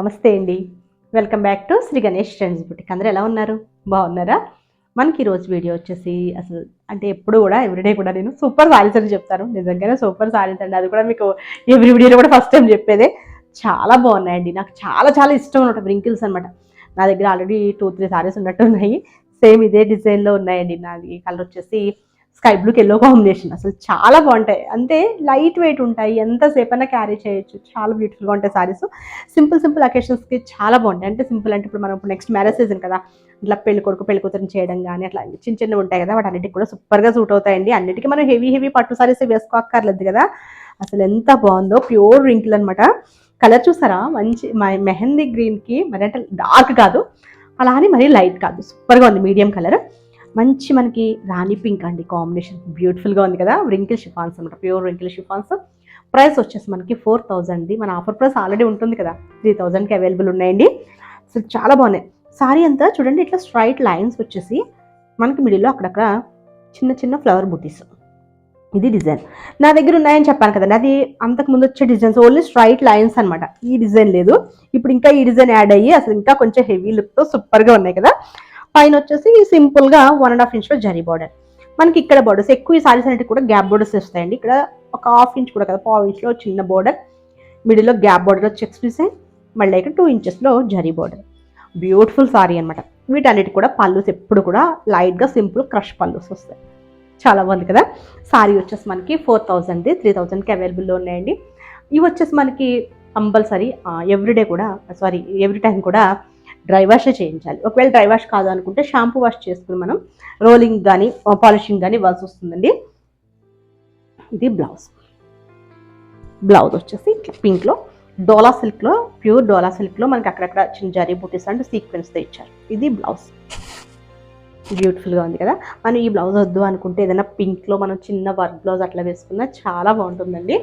నమస్తే అండి. Welcome back to Shri Ganesh trends boutique. అందరూ ఎలా ఉన్నారు? బాగున్నారా? మనకి ఈరోజు వీడియో వచ్చేసి అసలు అంటే ఎప్పుడు కూడా ఎవ్రీడే కూడా నేను సూపర్ సారీస్ అని చెప్తాను. నిజంగానే సూపర్ సారీస్ అండి. అది కూడా మీకు ఎవ్రీ వీడియోలో కూడా ఫస్ట్ టైం చెప్పేదే. చాలా బాగున్నాయండి. నాకు చాలా చాలా ఇష్టం అనమాట వ్రింకిల్స్ అనమాట. నా దగ్గర ఆల్రెడీ 2-3 సారీస్ ఉన్నట్టు ఉన్నాయి. సేమ్ ఇదే డిజైన్లో ఉన్నాయండి. నాది కలర్ వచ్చేసి స్కై బ్లూకి ఎల్లో కాంబినేషన్. అసలు చాలా బాగుంటాయి. అంటే లైట్ వెయిట్ ఉంటాయి, ఎంతసేపైనా క్యారీ చేయొచ్చు. చాలా బ్యూటిఫుల్గా ఉంటాయి సారీస్. సింపుల్ అకేషన్స్కి చాలా బాగుంటాయి. అంటే సింపుల్ అంటే ఇప్పుడు మనం నెక్స్ట్ మ్యారేజ్ సీజన్ కదా, ఇట్లా పెళ్లి కొడుకు పెళ్లి కూతురు చేయడం కానీ అట్లా చిన్న ఉంటాయి కదా, వాటి అన్నిటికి కూడా సూపర్గా సూట్ అవుతాయండి. అన్నిటికీ మనం హెవీ పట్టు సారీస్ వేసుకోక్కర్లేదు కదా. అసలు ఎంత బాగుందో, ప్యూర్ రింకిల్ అనమాట. కలర్ చూసారా, మంచి మెహందీ గ్రీన్కి మరి అంటే డార్క్ కాదు, అలా అని మరీ లైట్ కాదు, సూపర్గా ఉంది. మీడియం కలర్, మంచి మనకి రాణి పింక్ అండి కాంబినేషన్. బ్యూటిఫుల్గా ఉంది కదా. వ్రింకిల్ షిఫాన్స్ అనమాట, ప్యూర్ వ్రింకిల్ షిఫాన్స్. ప్రైస్ వచ్చేసి మనకి 4000. మన ఆఫర్ ప్రైస్ ఆల్రెడీ ఉంటుంది కదా, 3000కి అవైలబుల్ ఉన్నాయండి. అసలు చాలా బాగున్నాయి. సారీ అంతా చూడండి, ఇట్లా స్ట్రైట్ లైన్స్ వచ్చేసి మనకి మిడిల్లో అక్కడక్కడ చిన్న ఫ్లవర్ బుటీస్. ఇది డిజైన్ నా దగ్గర ఉన్నాయని చెప్పాను కదండి. అది అంతకుముందు వచ్చే డిజైన్స్ ఓన్లీ స్ట్రైట్ లైన్స్ అనమాట. ఈ డిజైన్ లేదు, ఇప్పుడు ఇంకా ఈ డిజైన్ యాడ్ అయ్యి అసలు ఇంకా కొంచెం హెవీ లుక్తో సూపర్గా ఉన్నాయి కదా. పైన వచ్చేసి సింపుల్గా 1.5 ఇంచ్లో జరీ బార్డర్. మనకి ఇక్కడ బార్డర్స్ ఎక్కువ, ఈ సారీస్ అంటే కూడా గ్యాప్ బార్డర్స్ వస్తాయండి. ఇక్కడ ఒక 1/2 ఇంచ్ కూడా కదా, 1/4 ఇంచ్లో చిన్న బార్డర్, మిడిల్లో గ్యాప్ బార్డర్ చెక్స్ డిజైన్, మళ్ళీ ఇక్కడ 2 ఇంచెస్లో జరీ బార్డర్. బ్యూటిఫుల్ సారీ అనమాట. వీటన్నిటి కూడా పళ్ళుస్ ఎప్పుడు కూడా లైట్గా సింపుల్ క్రష్ పళ్ళుస్ వస్తాయి. చాలా బాగుంది కదా. సారీ వచ్చేసి మనకి 4000, 3000కి అవైలబుల్లో ఉన్నాయండి. ఇవి వచ్చేసి మనకి కంపల్సరీ ఎవ్రీడే కూడా ఎవ్రీ టైం కూడా డ్రై వాషే చేయించాలి. ఒకవేళ డ్రై వాష్ కాదు అనుకుంటే షాంపూ వాష్ చేసుకుని మనం రోలింగ్ కానీ పాలిషింగ్ కానీ ఇవ్వాల్సి వస్తుందండి. ఇది బ్లౌజ్ వచ్చేసి ఇట్లా పింక్లో డోలా సిల్క్లో, ప్యూర్ డోలా సిల్క్లో మనకి అక్కడక్కడ చిన్న జరీ బూటీస్ అంటే సీక్వెన్స్తో ఇచ్చారు. ఇది బ్లౌజ్, బ్యూటిఫుల్గా ఉంది కదా. మనం ఈ బ్లౌజ్ వద్దు అనుకుంటే ఏదైనా పింక్లో మనం చిన్న వర్క్ బ్లౌజ్ అట్లా వేసుకున్నా చాలా బాగుంటుందండి.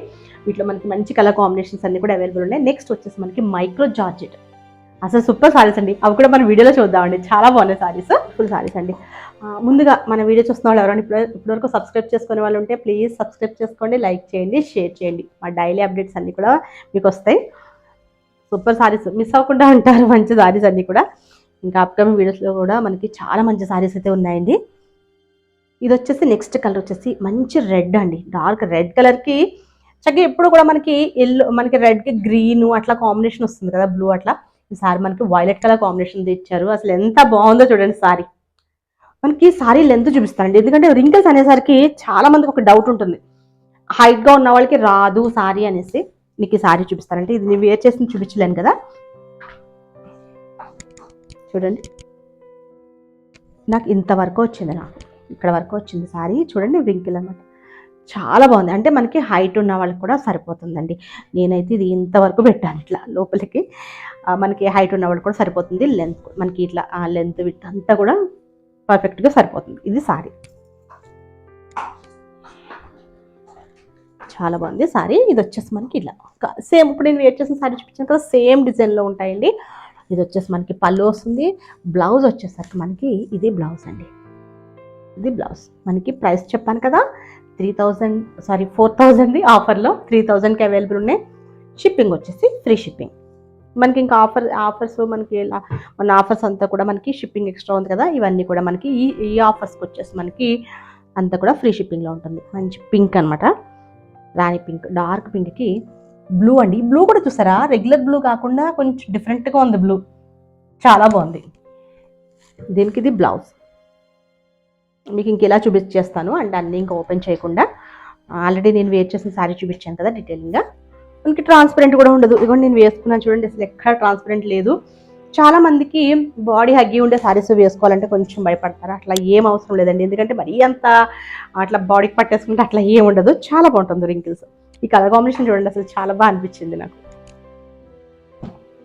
వీటిలో మనకి మంచి కలర్ కాంబినేషన్స్ అన్ని కూడా అవైలబుల్ ఉన్నాయి. నెక్స్ట్ వచ్చేసి మనకి మైక్రో జార్జెట్. అసలు సూపర్ సారీస్ అండి. అవి కూడా మన వీడియోలో చూద్దామండి. చాలా బాగున్నాయి సారీస్, ఫుల్ సారీస్ అండి. ముందుగా మన వీడియో చూస్తున్న వాళ్ళు ఎవరైనా ఇప్పటివరకు సబ్స్క్రైబ్ చేసుకునే వాళ్ళు ఉంటే ప్లీజ్ సబ్స్క్రైబ్ చేసుకోండి, లైక్ చేయండి, షేర్ చేయండి. మా డైలీ అప్డేట్స్ అన్నీ కూడా మీకు వస్తాయి. సూపర్ సారీస్ మిస్ అవ్వకుండా ఉంటారు, మంచి సారీస్ అన్నీ కూడా. ఇంకా అప్కమింగ్ వీడియోస్లో కూడా మనకి చాలా మంచి సారీస్ అయితే ఉన్నాయండి. ఇది వచ్చేసి నెక్స్ట్ కలర్ వచ్చేసి మంచి రెడ్ అండి, డార్క్ రెడ్ కలర్కి చక్కగా ఎప్పుడు కూడా మనకి ఎల్లో, మనకి రెడ్కి గ్రీన్ అట్లా కాంబినేషన్ వస్తుంది కదా, బ్లూ అట్లా. ఈసారి మనకి వైలెట్ కలర్ కాంబినేషన్ ఇచ్చారు. అసలు ఎంత బాగుందో చూడండి సారీ. మనకి సారీ లెంత్ చూపిస్తానండి, ఎందుకంటే రింకిల్స్ అనేసరికి చాలా మందికి ఒక డౌట్ ఉంటుంది, హైట్గా ఉన్న వాళ్ళకి రాదు సారీ అనేసి. మీకు ఈ సారీ చూపిస్తానంటే ఇది నేను వేర్ చేసి చూపించలేను కదా. చూడండి, నాకు ఇంతవరకు వచ్చింది, నాకు ఇక్కడ వరకు వచ్చింది సారీ. చూడండి వ్రింకిల్ అన్నమాట, చాలా బాగుంది. అంటే మనకి హైట్ ఉన్న వాళ్ళకి కూడా సరిపోతుందండి. నేనైతే ఇది ఇంతవరకు పెట్టాను ఇట్లా లోపలికి. మనకి హైట్ ఉన్న వాళ్ళకి కూడా సరిపోతుంది. లెంత్ మనకి ఇట్లా లెంత్ విత్ అంతా కూడా పర్ఫెక్ట్గా సరిపోతుంది. ఇది సారీ, చాలా బాగుంది సారీ. ఇది వచ్చేసి మనకి ఇలా సేమ్ ఇప్పుడు నేను వేర్ చేసిన సారీ చూపించాను కదా, సేమ్ డిజైన్లో ఉంటాయండి. ఇది వచ్చేసి మనకి పళ్ళు వస్తుంది. బ్లౌజ్ వచ్చేసరికి మనకి ఇది బ్లౌజ్ అండి. ఇది బ్లౌజ్. మనకి ప్రైస్ చెప్పాను కదా, 4000 ఆఫర్లో 3000కి అవైలబుల్ ఉన్నాయి. షిప్పింగ్ వచ్చేసి ఫ్రీ షిప్పింగ్. మనకి ఇంకా ఆఫర్స్ మనకి ఇలా మన ఆఫర్స్ అంతా కూడా మనకి షిప్పింగ్ ఎక్స్ట్రా ఉంది కదా, ఇవన్నీ కూడా మనకి ఈ ఆఫర్స్కి వచ్చేసి మనకి అంతా కూడా ఫ్రీ షిప్పింగ్లో ఉంటుంది. మంచి పింక్ అనమాట, రాణి పింక్, డార్క్ పింక్కి బ్లూ అండి. ఈ బ్లూ కూడా చూసారా, రెగ్యులర్ బ్లూ కాకుండా కొంచెం డిఫరెంట్గా ఉంది బ్లూ, చాలా బాగుంది. దీనికి ఇది బ్లౌజ్. మీకు ఇంక ఇలా చూపించేస్తాను అంటే అన్నీ ఇంకా ఓపెన్ చేయకుండా. ఆల్రెడీ నేను వేర్ చేసిన సారీ చూపించాను కదా డీటెయిలింగ్గా. మనకి ట్రాన్స్పరెంట్ కూడా ఉండదు. ఇదిగోండి నేను వేసుకున్నాను చూడండి, అసలు ఎక్కడ ట్రాన్స్పరెంట్ లేదు. చాలా మందికి బాడీ హగ్గి ఉండే సారీస్ వేసుకోవాలంటే కొంచెం భయపడతారు. అట్లా ఏం అవసరం లేదండి, ఎందుకంటే మరీ అంత అట్లా బాడీకి పట్టేసుకుంటే అట్లా ఏం ఉండదు. చాలా బాగుంటుంది రింకిల్స్. ఈ కలర్ కాంబినేషన్ చూడండి, అసలు చాలా బాగా అనిపించింది నాకు.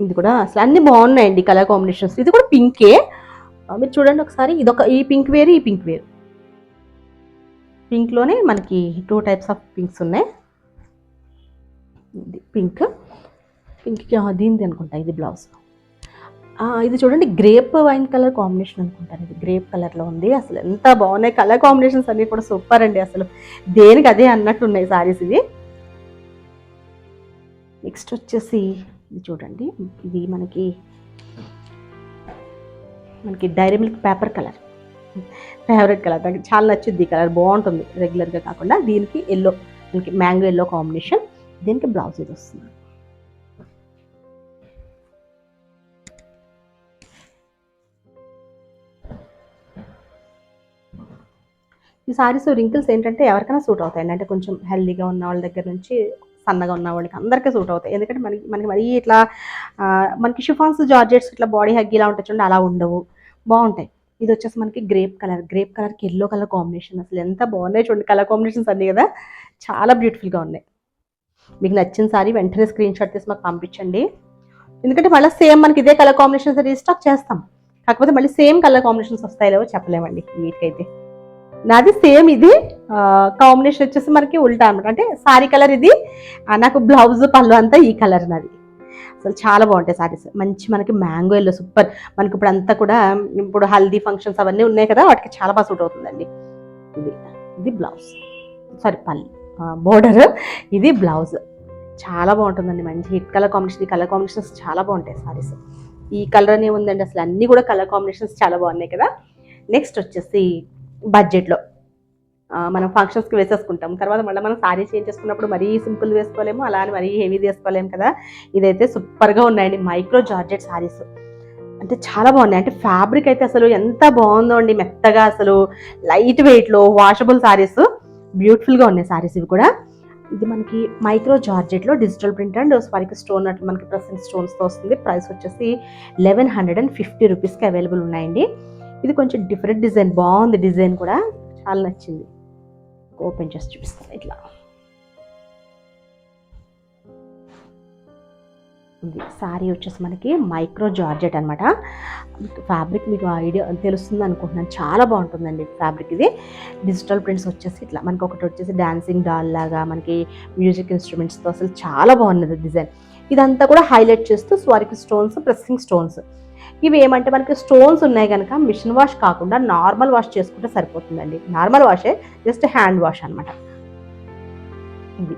ఇది కూడా అసలు అన్నీ బాగున్నాయండి కలర్ కాంబినేషన్స్. ఇది కూడా పింకే, మీరు చూడండి ఒకసారి. ఈ పింక్ వేరు, ఈ పింక్ వేరు. పింక్లోనే మనకి 2 టైప్స్ ఆఫ్ పింక్స్ ఉన్నాయి. ఇది పింక్కి దీనిది అనుకుంటా, ఇది బ్లౌజ్. ఇది చూడండి, గ్రేప్ వైన్ కలర్ కాంబినేషన్ అనుకుంటాను. ఇది గ్రేప్ కలర్లో ఉంది. అసలు ఎంత బాగున్నాయి కలర్ కాంబినేషన్స్ అన్నీ కూడా సూపర్ అండి. అసలు దేనికి అదే అన్నట్టు ఉన్నాయి సారీస్ ఇవి. నెక్స్ట్ వచ్చేసి ఇది చూడండి, ఇది మనకి dairy milk paper colour, favourite colour, నాకు చాలా నచ్చింది ఈ కలర్, బాగుంటుంది రెగ్యులర్గా కాకుండా. దీనికి ఎల్లో, మనకి మ్యాంగో ఎల్లో కాంబినేషన్. దీనికి బ్లౌజ్ ఇది వస్తుంది. ఈ సారీస్ రింకిల్స్ ఏంటంటే ఎవరికైనా సూట్ అవుతాయండి, అంటే కొంచెం హెల్దీగా ఉన్న వాళ్ళ దగ్గర నుంచి సన్నగా ఉన్న వాళ్ళకి అందరికీ సూట్ అవుతాయి. ఎందుకంటే మనకి మరీ ఇట్లా మనకి షిఫాన్స్ జార్జెట్స్ ఇట్లా బాడీ హగ్ ఇలా ఉంటాయి చూడండి, అలా ఉండవు, బాగుంటాయి. ఇది వచ్చేసి మనకి గ్రేప్ కలర్కి ఎల్లో కలర్ కాంబినేషన్, అసలు ఎంత బాగున్నాయి చూడండి కలర్ కాంబినేషన్స్ అన్నీ కదా, చాలా బ్యూటిఫుల్గా ఉన్నాయి. మీకు నచ్చిన సారీ వెంటనే స్క్రీన్ షాట్ తీసి మాకు పంపించండి. ఎందుకంటే మళ్ళీ సేమ్ మనకి ఇదే కలర్ కాంబినేషన్స్ రీస్టాక్ చేస్తాం, కాకపోతే మళ్ళీ సేమ్ కలర్ కాంబినేషన్స్ వస్తాయో చెప్పలేమండి వీటికైతే. నాది సేమ్, ఇది కాంబినేషన్ వచ్చేసి మనకి ఉల్టా అనమాట, అంటే సారీ కలర్ ఇది, నాకు బ్లౌజ్ పళ్ళు అంతా ఈ కలర్ నాది. అసలు చాలా బాగుంటాయి సారీస్, మంచి మనకి మ్యాంగో ఎల్లో సూపర్. మనకి ఇప్పుడు అంతా కూడా ఇప్పుడు హల్దీ ఫంక్షన్స్ అవన్నీ ఉన్నాయి కదా, వాటికి చాలా బాగా సూట్ అవుతుందండి. ఇది బ్లౌజ్, సారీ పళ్ళు బోర్డర్, ఇది బ్లౌజ్. చాలా బాగుంటుందండి, మంచి హిట్ కలర్ కాంబినేషన్. ఈ కలర్ కాంబినేషన్స్ చాలా బాగుంటాయి సారీస్. ఈ కలర్ అనే ఉందండి, అసలు అన్నీ కూడా కలర్ కాంబినేషన్స్ చాలా బాగున్నాయి కదా. నెక్స్ట్ వచ్చేసి బడ్జెట్లో మనం ఫంక్షన్స్కి వేసేసుకుంటాం, తర్వాత మళ్ళీ మనం సారీ చేంజ్ చేసుకున్నప్పుడు మరీ సింపుల్ వేసుకోలేము, అలా అని మరీ హెవీ వేసుకోలేము కదా. ఇదైతే సూపర్గా ఉన్నాయండి, మైక్రో జార్జెట్ సారీస్, అంటే చాలా బాగున్నాయి. అంటే ఫ్యాబ్రిక్ అయితే అసలు ఎంత బాగుందో అండి, మెత్తగా అసలు లైట్ వెయిట్లో వాషబుల్ సారీస్, బ్యూటిఫుల్గా ఉన్నాయి సారీస్ ఇవి కూడా. ఇది మనకి మైక్రో జార్జెట్లో డిజిటల్ ప్రింట్ అండ్ వారికి స్టోన్ అట్లా మనకి ప్రెసెంట్ స్టోన్స్తో వస్తుంది. ప్రైస్ వచ్చేసి 1150 రూపీస్కి అవైలబుల్ ఉన్నాయండి. ఇది కొంచెం డిఫరెంట్ డిజైన్, బాగుంది డిజైన్ కూడా, చాలా నచ్చింది. ఓపెన్ చేసి చూపిస్తాను. ఇట్లా ఇది సారీ వచ్చేసి మనకి మైక్రో జార్జెట్ అనమాట. ఫ్యాబ్రిక్ మీకు ఐడియా తెలుస్తుంది అనుకుంటున్నాను, చాలా బాగుంటుందండి ఫ్యాబ్రిక్. ఇది డిజిటల్ ప్రింట్స్ వచ్చేసి ఇట్లా మనకి ఒకటి వచ్చేసి డాన్సింగ్ డాల్ లాగా మనకి మ్యూజిక్ ఇన్స్ట్రుమెంట్స్తో, అసలు చాలా బాగున్నది డిజైన్. ఇదంతా కూడా హైలైట్ చేస్తూ స్వారికి స్టోన్స్, ప్రెస్సింగ్ స్టోన్స్. ఇవి ఏమంటే మనకి స్టోన్స్ ఉన్నాయి కనుక మిషన్ వాష్ కాకుండా నార్మల్ వాష్ చేసుకుంటే సరిపోతుందండి. నార్మల్ వాషే, జస్ట్ హ్యాండ్ వాష్ అనమాట. ఇది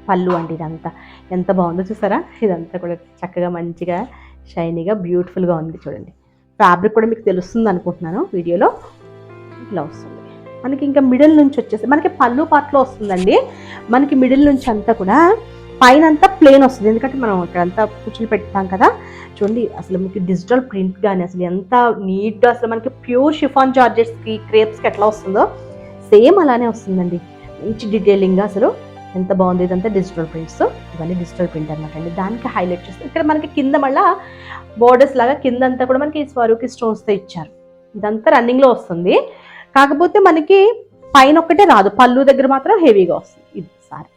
పళ్ళు అండి, ఇదంతా ఎంత బాగుందో చూసారా, ఇదంతా కూడా చక్కగా మంచిగా షైనీగా బ్యూటిఫుల్గా ఉంది చూడండి. ఫ్యాబ్రిక్ కూడా మీకు తెలుస్తుంది అనుకుంటున్నాను వీడియోలో. ఇట్లా వస్తుంది మనకి. ఇంకా మిడిల్ నుంచి వచ్చేసి మనకి పళ్ళు పార్ట్లో వస్తుందండి, మనకి మిడిల్ నుంచి అంతా కూడా పైన అంతా ప్లేన్ వస్తుంది, ఎందుకంటే మనం ఇక్కడంతా కుచ్చులు పెడతాం కదా. చూడండి అసలు మీకు డిజిటల్ ప్రింట్ కానీ అసలు ఎంత నీట్గా, అసలు మనకి ప్యూర్ షిఫాన్ జార్జెట్స్కి క్రేప్స్కి ఎట్లా వస్తుందో సేమ్ అలానే వస్తుందండి, మంచి డీటెయిలింగ్గా, అసలు ఎంత బాగుంది. ఇదంతా డిజిటల్ ప్రింట్స్, ఇవన్నీ డిజిటల్ ప్రింట్ అనమాట అండి. దానికి హైలైట్ చేస్తుంది. ఇక్కడ మనకి కింద మళ్ళీ బోర్డర్స్ లాగా కిందంతా కూడా మనకి స్వరూకి స్టోన్స్తో ఇచ్చారు. ఇదంతా రన్నింగ్లో వస్తుంది, కాకపోతే మనకి పైన ఒక్కటే రాదు, పళ్ళు దగ్గర మాత్రం హెవీగా వస్తుంది. ఇది సారీ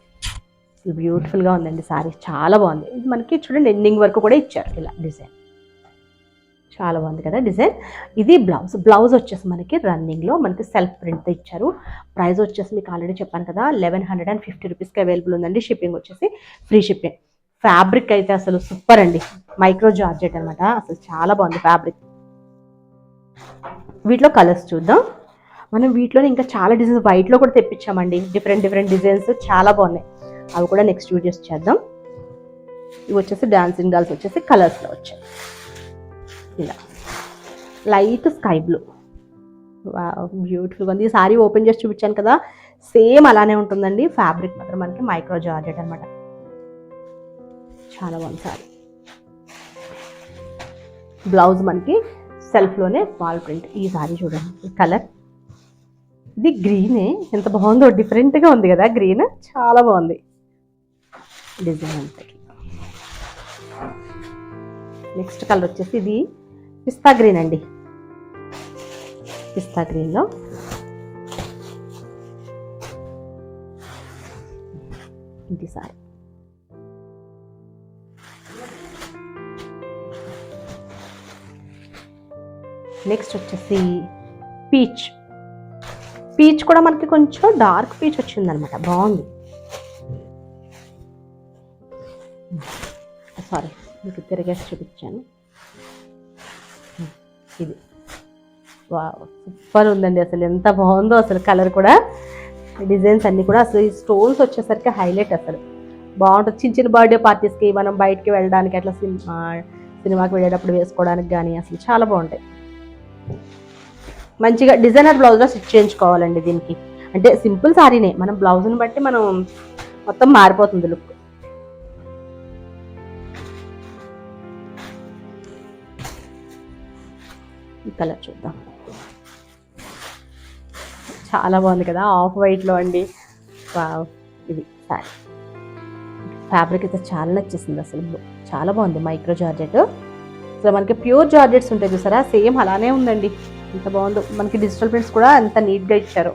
బ్యూటిఫుల్గా ఉందండి, సారీ చాలా బాగుంది. ఇది మనకి చూడండి ఎండింగ్ వరకు కూడా ఇచ్చారు ఇలా డిజైన్, చాలా బాగుంది కదా డిజైన్. ఇది బ్లౌజ్ వచ్చేసి మనకి రన్నింగ్లో మనకి సెల్ఫ్ ప్రింట్తో ఇచ్చారు. ప్రైస్ వచ్చేసి మీకు ఆల్రెడీ చెప్పాను కదా, 1150 రూపీస్కి అవైలబుల్ ఉందండి. షిప్పింగ్ వచ్చేసి ఫ్రీ షిప్పింగ్. ఫ్యాబ్రిక్ అయితే అసలు సూపర్ అండి, మైక్రో జార్జెట్ అనమాట, అసలు చాలా బాగుంది ఫ్యాబ్రిక్. వీటిలో కలర్స్ చూద్దాం మనం. వీటిలో ఇంకా చాలా డిజైన్స్ వైట్లో కూడా తెప్పించామండి, డిఫరెంట్ డిజైన్స్ చాలా బాగున్నాయి, అవి కూడా నెక్స్ట్ వీడియోస్ చేద్దాం. ఇవి వచ్చేసి డాన్సింగ్ డాల్స్ వచ్చేసి కలర్స్లో వచ్చాయి, ఇలా లైట్ స్కై బ్లూ, బ్యూటిఫుల్గా ఉంది. ఈ సారీ ఓపెన్ చేసి చూపించాను కదా, సేమ్ అలానే ఉంటుందండి. ఫ్యాబ్రిక్ మాత్రం మనకి మైక్రో జార్జెట్ అనమాట, చాలా బాగుంది సారీ. బ్లౌజ్ మనకి సెల్ఫ్లోనే వాల్ ప్రింట్. ఈ సారీ చూడండి కలర్, ఇది గ్రీనే, ఎంత బాగుందో, డిఫరెంట్గా ఉంది కదా గ్రీన్, చాలా బాగుంది డిజైన్ అంతా. నెక్స్ట్ కలర్ వచ్చేసి ఇది పిస్తా గ్రీన్ అండి, పిస్తా గ్రీన్లో ఇది సారీ. నెక్స్ట్ వచ్చేసి పీచ్ కూడా మనకి కొంచెం డార్క్ పీచ్ వచ్చిందనమాట, బాగుంది. సారీ మీకు తిరిగేసి చూపించాను. ఇది సూపర్ ఉందండి, అసలు ఎంత బాగుందో అసలు కలర్ కూడా, డిజైన్స్ అన్నీ కూడా. అసలు ఈ స్టోన్స్ వచ్చేసరికి హైలైట్, అసలు బాగుంటుంది. చిన్న చిన్న బర్త్డే పార్టీస్కి మనం బయటికి వెళ్ళడానికి అట్లా సినిమాకి వెళ్ళేటప్పుడు వేసుకోవడానికి కానీ అసలు చాలా బాగుంటాయి. మంచిగా డిజైనర్ బ్లౌజ్లో స్టిచ్ చేయించుకోవాలండి దీనికి. అంటే సింపుల్ సారీనే, మనం బ్లౌజ్ని బట్టి మనం మొత్తం మారిపోతుంది లుక్. ఈ కలర్ చూద్దాం, చాలా బాగుంది కదా, ఆఫ్ వైట్లో అండి. ఇది సారీ ఫ్యాబ్రిక్ అయితే చాలా నచ్చేసింది అసలు, చాలా బాగుంది. మైక్రో జార్జెట్, అసలు మనకి ప్యూర్ జార్జెట్స్ ఉంటాయి చూసారా, సేమ్ అలానే ఉందండి. ఎంత బాగుందో, మనకి డిజిటల్ ప్రింట్స్ కూడా ఎంత నీట్గా ఇచ్చారు.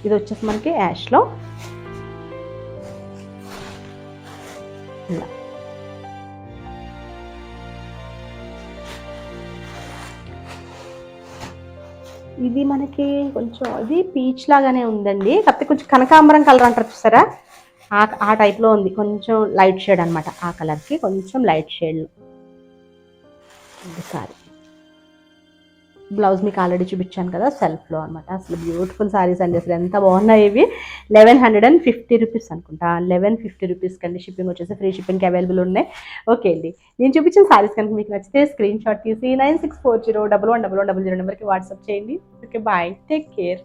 ఇది వచ్చేసి మనకి యాష్లో ఇలా ఇది మనకి కొంచెం ఇది పీచ్ లాగానే ఉందండి, కాకపోతే కొంచెం కనకాంబరం కలర్ అంటారు చూసారా, ఆ టైప్లో ఉంది. కొంచెం లైట్ షేడ్ అనమాట, ఆ కలర్కి కొంచెం లైట్ షేడ్. సారీ బ్లౌజ్ మీకు ఆల్రెడీ చూపించాను కదా, సెల్ఫ్లో అనమాట. అసలు బ్యూటిఫుల్ సారీస్ అండి, అసలు ఎంత బాగున్నాయి ఇవి. 1150 రూపీస్ అనుకుంటా, 1150 రూపీస్ కండి. షిప్పింగ్ వచ్చేసి ఫ్రీ షిప్పింగ్కి అవైలబుల్ ఉన్నాయి. ఓకే అండి, నేను చూపించిన సారీస్ కనుక మీకు నచ్చితే స్క్రీన్ షాట్ తీసి 9640111100 నెంబర్కి వాట్సాప్ చేయండి. Okay, bye, take care.